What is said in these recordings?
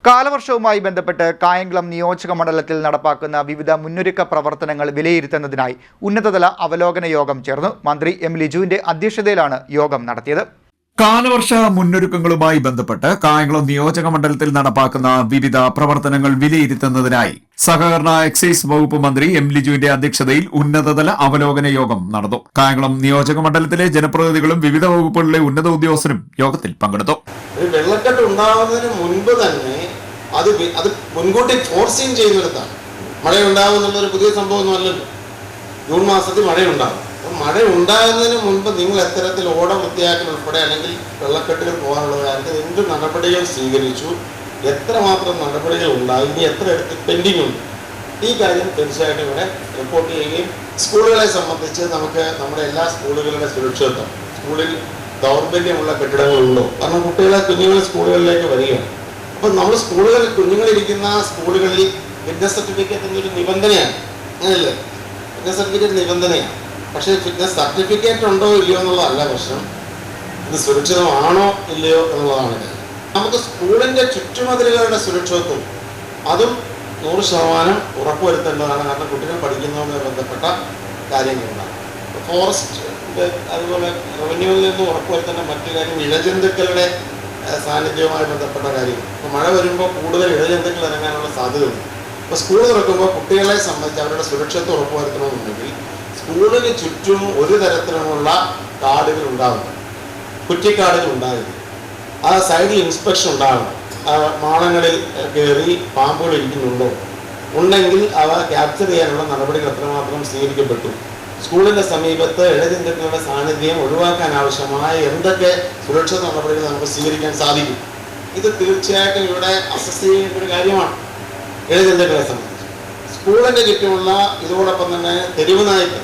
കാലവർഷവുമായി ബന്ധപ്പെട്ട് കായംകുളം നിയോജക മണ്ഡലത്തിൽ നടപ്പാക്കുന്ന വിവിധ മുന്നൊരുക്ക പ്രവർത്തനങ്ങൾ വിലയിരുത്തുന്നതിനായി ഉന്നതതല അവലോകന യോഗം ചേർന്നു. മന്ത്രി എം ലിജുവിന്റെ അധ്യക്ഷതയിലാണ് യോഗം നടത്തിയത്. കാലവർഷ മുന്നൊരുക്കങ്ങളുമായി ബന്ധപ്പെട്ട് കായംകുളം നിയോജക മണ്ഡലത്തിൽ നടപ്പാക്കുന്ന വിവിധ പ്രവർത്തനങ്ങൾ വിലയിരുത്തുന്നതിനായി സഹകരണ എക്സൈസ് വകുപ്പ് മന്ത്രി എം ലിജുവിന്റെ അധ്യക്ഷതയിൽ ഉന്നതതല അവലോകന യോഗം നടന്നു. കായംകുളം നിയോജക മണ്ഡലത്തിലെ ജനപ്രതിനിധികളും വിവിധ വകുപ്പുകളിലെ ഉന്നത ഉദ്യോഗസ്ഥരും യോഗത്തിൽ പങ്കെടുത്തു. വെള്ളക്കെട്ട് ഉണ്ടാവുന്നതിന് മുൻപ് തന്നെ അത് മുൻകൂട്ടി ഫോർസീൻ ചെയ്യുന്നിടത്താണ്. മഴയുണ്ടാവുന്നുള്ളൊരു പുതിയ സംഭവമൊന്നുമല്ലല്ലോ. ജൂൺ മാസത്തിൽ മഴയുണ്ടാകും. മഴ ഉണ്ടാകുന്നതിന് മുൻപ് നിങ്ങൾ എത്തരത്തിൽ ഓട വൃത്തിയാക്കൽ ഉൾപ്പെടെ അല്ലെങ്കിൽ വെള്ളക്കെട്ടുകൾ പോകാനുള്ള കാര്യത്തിൽ എന്ത് നടപടികൾ സ്വീകരിച്ചു, എത്രമാത്രം നടപടികൾ ഉണ്ടായി, ഇനി എത്ര എടുത്ത് പെൻഡിങ് ഉണ്ട്, ഈ കാര്യം തീർച്ചയായിട്ടും ഇവിടെ റിപ്പോർട്ട് ചെയ്യുകയും സ്കൂളുകളെ സംബന്ധിച്ച് നമുക്ക് നമ്മുടെ എല്ലാ സ്കൂളുകളുടെ സുരക്ഷിതത്വം, സ്കൂളിൽ ദൗർബല്യമുള്ള കെട്ടിടങ്ങളുണ്ടോ, കാരണം കുഞ്ഞുങ്ങൾ സ്കൂളുകളിലേക്ക് വരികയാണ്. അപ്പം നമ്മൾ കുഞ്ഞുങ്ങളിരിക്കുന്ന സ്കൂളുകളിൽ ഫിറ്റ്നസ് സർട്ടിഫിക്കറ്റ് എന്നൊരു നിബന്ധനയാണ്. അങ്ങനെയല്ലേ? ഫിറ്റ്നസ് സർട്ടിഫിക്കറ്റ് നിബന്ധനയാണ്. പക്ഷേ ഫിറ്റ്നസ് സർട്ടിഫിക്കറ്റ് ഉണ്ടോ ഇല്ലയോ എന്നുള്ളതല്ല പ്രശ്നം, ഇത് സുരക്ഷിതമാണോ ഇല്ലയോ എന്നുള്ളതാണ് കാര്യം. നമുക്ക് സ്കൂളിൻ്റെ ചുറ്റുമതിലുകളുടെ സുരക്ഷിതത്വം അതും 100% ഉറപ്പുവരുത്തേണ്ടതാണ്. കാരണം കുട്ടികൾ പഠിക്കുന്നതുമായി ബന്ധപ്പെട്ട കാര്യങ്ങളുണ്ടാകും. ഫോറസ്റ്റ് അതുപോലെ റവന്യൂവിൽ നിന്ന് ഉറപ്പുവരുത്തേണ്ട മറ്റു കാര്യം ഇഴജന്തുക്കളുടെ സാന്നിധ്യവുമായി ബന്ധപ്പെട്ട കാര്യങ്ങൾ. ഇപ്പോൾ മഴ വരുമ്പോൾ കൂടുതൽ ഇഴജന്തുക്കൾ ഇറങ്ങാനുള്ള സാധ്യതയുണ്ട്. ഇപ്പോൾ സ്കൂൾ തുറക്കുമ്പോൾ കുട്ടികളെ സംബന്ധിച്ച് അവരുടെ സുരക്ഷിതത്വം ഉറപ്പുവരുത്തണമെന്നുണ്ടെങ്കിൽ സ്കൂളിന് ചുറ്റും ഒരു തരത്തിലുമുള്ള കാടുകൾ ഉണ്ടാകുന്നു, കുറ്റിക്കാടുകൾ ഉണ്ടാകുന്നു. ആ സൈഡിൽ ഇൻസ്പെക്ഷൻ ഉണ്ടാകണം. മാളങ്ങളിൽ കയറി പാമ്പുകൾ ഇരിക്കുന്നുണ്ടോ, ഉണ്ടെങ്കിൽ അവ ക്യാപ്ചർ ചെയ്യാനുള്ള നടപടികൾ എത്രമാത്രം സ്വീകരിക്കപ്പെട്ടു, സ്കൂളിൻ്റെ സമീപത്ത് ഇഴജന്തുക്കളുടെ സാന്നിധ്യം ഒഴിവാക്കാൻ ആവശ്യമായ എന്തൊക്കെ സുരക്ഷിത നടപടികൾ നമുക്ക് സ്വീകരിക്കാൻ സാധിക്കും, ഇത് തീർച്ചയായിട്ടും ഇവിടെ അസസ് ചെയ്യേണ്ട ഒരു കാര്യമാണ്. ഇഴജന്തുക്കളെ സംബന്ധിച്ച് സ്കൂളിൻ്റെ ചുറ്റുമുള്ള ഇതോടൊപ്പം തന്നെ തെരുവ് നായ്ക്കൾ,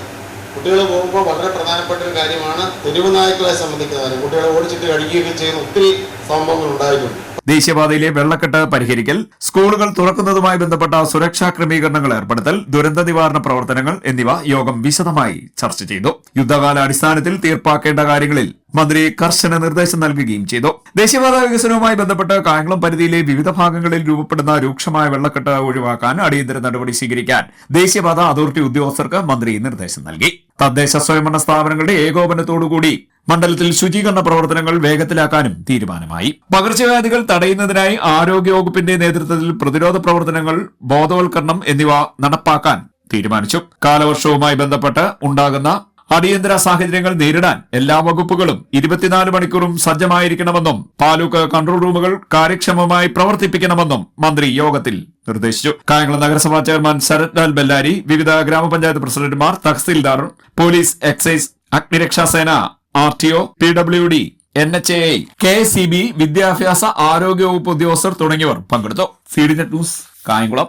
കുട്ടികൾ പോകുമ്പോൾ വളരെ പ്രധാനപ്പെട്ട ഒരു കാര്യമാണ് തെരുവ് നായ്ക്കളെ സംബന്ധിക്കുന്ന കാര്യം. കുട്ടികളെ ഓടിച്ചിട്ട് കടിക്കുകയൊക്കെ ചെയ്യുന്ന ഒത്തിരി സംഭവങ്ങൾ ഉണ്ടായിട്ടുണ്ട്. ദേശീയപാതയിലെ വെള്ളക്കെട്ട് പരിഹരിക്കൽ, സ്കൂളുകൾ തുറക്കുന്നതുമായി ബന്ധപ്പെട്ട സുരക്ഷാ ക്രമീകരണങ്ങൾ ഏർപ്പെടുത്തൽ, ദുരന്ത നിവാരണ പ്രവർത്തനങ്ങൾ എന്നിവ യോഗം വിശദമായി ചർച്ച ചെയ്തു. യുദ്ധകാല അടിസ്ഥാനത്തിൽ തീർപ്പാക്കേണ്ട കാര്യങ്ങളിൽ മന്ത്രി കർശന നിർദ്ദേശം നൽകുകയും ചെയ്തു. ദേശീയപാത വികസനവുമായി ബന്ധപ്പെട്ട് കായംകുളം പരിധിയിലെ വിവിധ ഭാഗങ്ങളിൽ രൂപപ്പെടുന്ന രൂക്ഷമായ വെള്ളക്കെട്ട് ഒഴിവാക്കാൻ അടിയന്തര നടപടി സ്വീകരിക്കാൻ ദേശീയപാത അതോറിറ്റി ഉദ്യോഗസ്ഥർക്ക് മന്ത്രി നിർദ്ദേശം നൽകി. തദ്ദേശ സ്വയംഭരണ സ്ഥാപനങ്ങളുടെ ഏകോപനത്തോടുകൂടി മണ്ഡലത്തിൽ ശുചീകരണ പ്രവർത്തനങ്ങൾ വേഗത്തിലാക്കാനും തീരുമാനമായി. പകർച്ചവ്യാധികൾ തടയുന്നതിനായി ആരോഗ്യവകുപ്പിന്റെ നേതൃത്വത്തിൽ പ്രതിരോധ പ്രവർത്തനങ്ങൾ, ബോധവൽക്കരണം എന്നിവ നടപ്പാക്കാൻ തീരുമാനിച്ചു. കാലവർഷവുമായി ബന്ധപ്പെട്ട് ഉണ്ടാകുന്ന അടിയന്തര സാഹചര്യങ്ങൾ നേരിടാൻ എല്ലാ വകുപ്പുകളും 24 മണിക്കൂറും സജ്ജമായിരിക്കണമെന്നും താലൂക്ക് കൺട്രോൾ റൂമുകൾ കാര്യക്ഷമമായി പ്രവർത്തിപ്പിക്കണമെന്നും മന്ത്രി യോഗത്തിൽ നിർദ്ദേശിച്ചു. കായംകുളം നഗരസഭാ ചെയർമാൻ ശരത് ലാൽ ബെല്ലാരി, വിവിധ ഗ്രാമപഞ്ചായത്ത് പ്രസിഡന്റുമാർ, തഹസിൽദാർ, പോലീസ്, എക്സൈസ്, അഗ്നിരക്ഷാസേന, RTO, PWD, NHAI, KSEB, വിദ്യാഭ്യാസ ആരോഗ്യ വകുപ്പ് ഉദ്യോഗസ്ഥർ തുടങ്ങിയവർ പങ്കെടുത്തു. CDNet news, Kayamkulam.